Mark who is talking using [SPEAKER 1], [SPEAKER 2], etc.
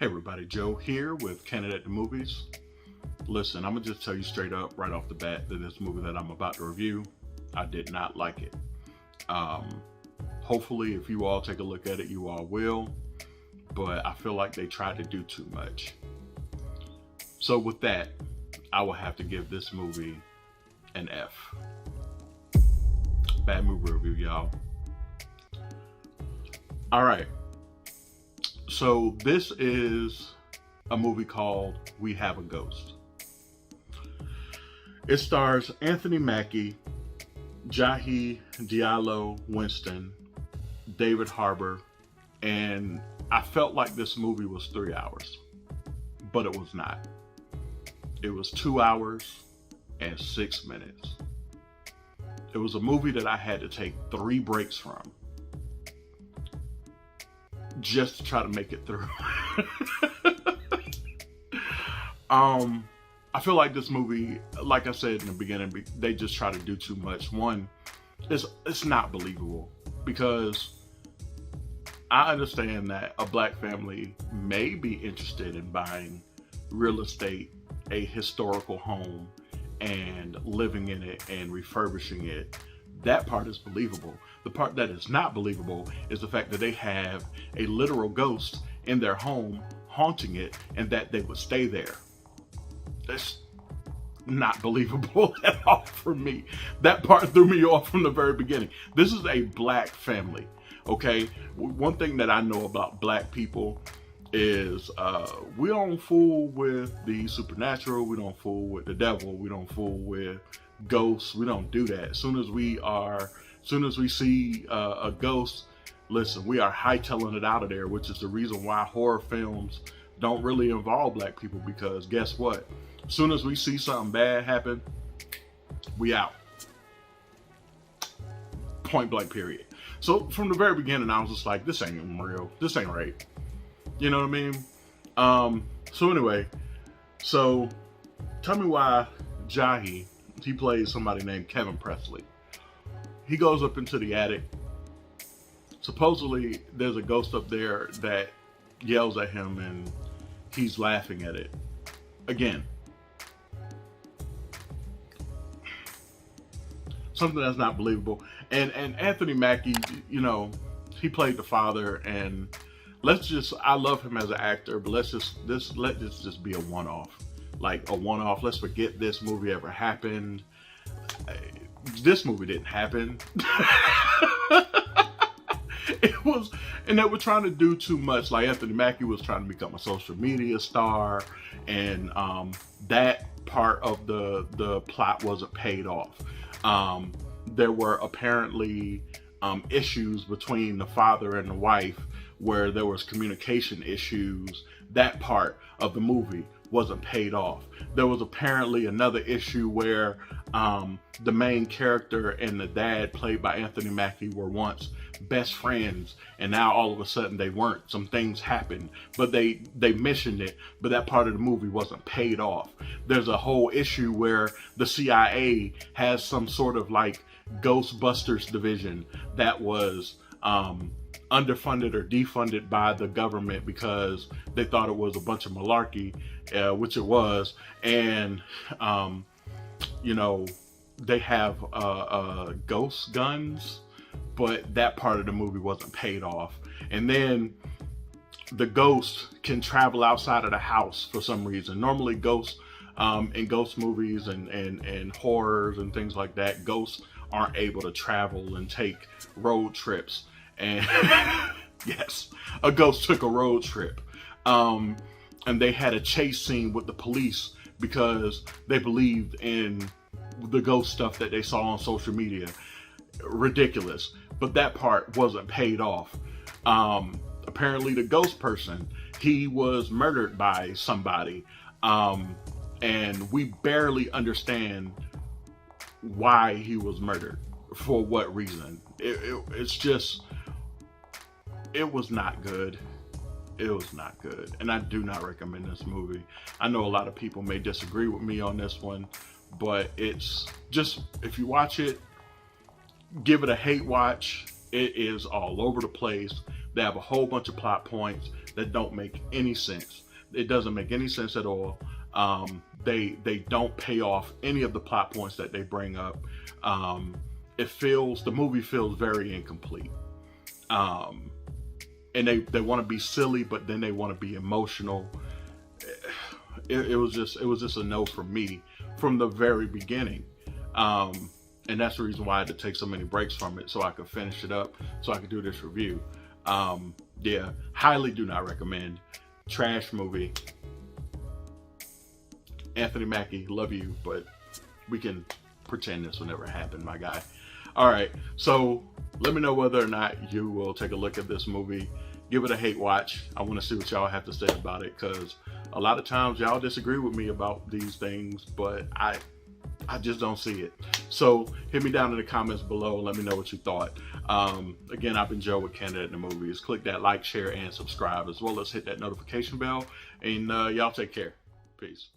[SPEAKER 1] Hey everybody, Joe here with Candid at the Movies. Listen, I'm gonna just tell you straight up right off the bat that this movie that I'm about to review, I did not like it. Hopefully if you all take a look at it, you all will, but I feel like they tried to do too much. So with that, I will have to give this movie an F. Bad movie review, y'all. All right. So this is a movie called We Have a Ghost. It stars Anthony Mackie, Jahi Winston, David Harbour, and I felt like this movie was 3 hours, but it was not. It was 2 hours and 6 minutes. It was a movie that I had to take 3 breaks from just to try to make it through. I feel like this movie, like I said in the beginning, they just try to do too much. One, it's not believable, because I understand that a black family may be interested in buying real estate, a historical home, and living in it and refurbishing it. That part is believable. The part that is not believable is the fact that they have a literal ghost in their home haunting it and that they would stay there. That's not believable at all for me. That part threw me off from the very beginning. This is a black family, okay? One thing that I know about black people is we don't fool with the supernatural, we don't fool with the devil, we don't fool with ghosts, we don't do that. As soon as we see a ghost, listen, we are hightailing it out of there, which is the reason why horror films don't really involve black people, because guess what? As soon as we see something bad happen, we out. Point blank, period. So from the very beginning, I was just like, this ain't even real. This ain't right. You know what I mean? So anyway, so tell me why Jahi, he plays somebody named Kevin Presley. He goes up into the attic. Supposedly there's a ghost up there that yells at him and he's laughing at it. Again, something that's not believable. And Anthony Mackie, you know, he played the father, and I love him as an actor, but let this just be a one-off. Like a one-off. Let's forget this movie ever happened. This movie didn't happen. It was, and they were trying to do too much. Like Anthony Mackie was trying to become a social media star, and that part of the plot wasn't paid off. There were apparently issues between the father and the wife, where there was communication issues. That part of the movie wasn't paid off. There was apparently another issue where the main character and the dad, played by Anthony Mackie, were once best friends, and now all of a sudden they weren't. Some things happened, but they mentioned it, but that part of the movie wasn't paid off. There's a whole issue where the CIA has some sort of like Ghostbusters division that was underfunded or defunded by the government because they thought it was a bunch of malarkey, which it was. And you know, they have ghost guns, but that part of the movie wasn't paid off. And then the ghost can travel outside of the house for some reason. Normally ghosts in ghost movies and horrors and things like that, ghosts aren't able to travel and take road trips. And yes, a ghost took a road trip. And they had a chase scene with the police because they believed in the ghost stuff that they saw on social media. Ridiculous. But that part wasn't paid off. Apparently the ghost person, he was murdered by somebody. And we barely understand why he was murdered, for what reason. It's just, it was not good. It was not good. And I do not recommend this movie. I know a lot of people may disagree with me on this one, but it's just, if you watch it, give it a hate watch. It is all over the place. They have a whole bunch of plot points that don't make any sense. It doesn't make any sense at all. They don't pay off any of the plot points that they bring up. The movie feels very incomplete. And they want to be silly, but then they want to be emotional. It was just a no for me from the very beginning. And that's the reason why I had to take so many breaks from it, so I could finish it up, so I could do this review. Yeah, highly do not recommend. Trash movie. Anthony Mackie, love you, but we can pretend this will never happen, my guy. All right, so let me know whether or not you will take a look at this movie. Give it a hate watch. I want to see what y'all have to say about it, because a lot of times y'all disagree with me about these things, but I just don't see it. So hit me down in the comments below. Let me know what you thought. Again, I've been Joe with Candid in the Movies. Click that like, share, and subscribe, as well as hit that notification bell. And y'all take care. Peace.